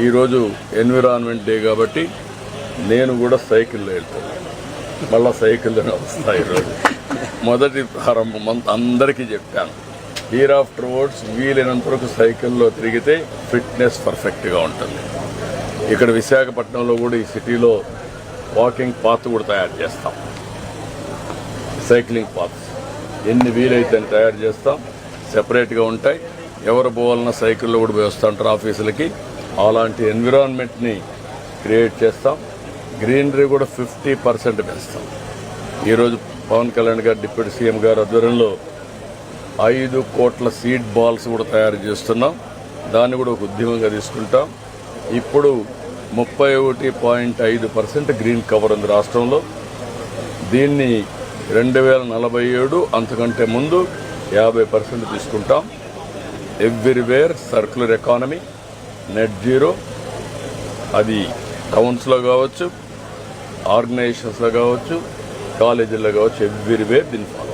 ఈరోజు environment day కాబట్టి నేను కూడా సైకిల్లో వెళ్తాను. మళ్ళీ సైకిల్లోనే వస్తాను. ఈరోజు మొదటి ప్రారంభం అందరికీ చెప్పాను, హియర్ ఆఫ్టర్ వర్డ్స్ వీలైనంత వరకు సైకిల్లో తిరిగితే ఫిట్నెస్ పర్ఫెక్ట్గా ఉంటుంది. ఇక్కడ విశాఖపట్నంలో కూడా ఈ సిటీలో వాకింగ్ పాత్ కూడా తయారు చేస్తాం. సైక్లింగ్ పాత్స్ ఎన్ని వీలైతే అని తయారు చేస్తాం. సెపరేట్గా ఉంటాయి. ఎవరు పోవాలన్నా సైకిల్లో కూడా పోయి వస్తూ ఉంటారు ఆఫీసులకి. అలాంటి ఎన్విరాన్మెంట్ని క్రియేట్ చేస్తాం. గ్రీనరీ కూడా 50% పెంచుతాం. ఈరోజు పవన్ కళ్యాణ్ గారు డిప్యూటీ సీఎం గారు ఆధ్వర్యంలో 5 కోట్ల సీడ్ బాల్స్ కూడా తయారు చేస్తున్నాం. దాన్ని కూడా ఒక ఉద్యమంగా తీసుకుంటాం. ఇప్పుడు 31.5% గ్రీన్ కవర్ ఉంది రాష్ట్రంలో. దీన్ని 2047 అంతకంటే ముందు 50% తీసుకుంటాం. Everywhere circular economy, net zero, అది టౌన్స్లో కావచ్చు, ఆర్గనైజేషన్స్లో కావచ్చు, కాలేజీల్లో కావచ్చు, ఎవ్రీవేర్ దీన్ని ఫాలో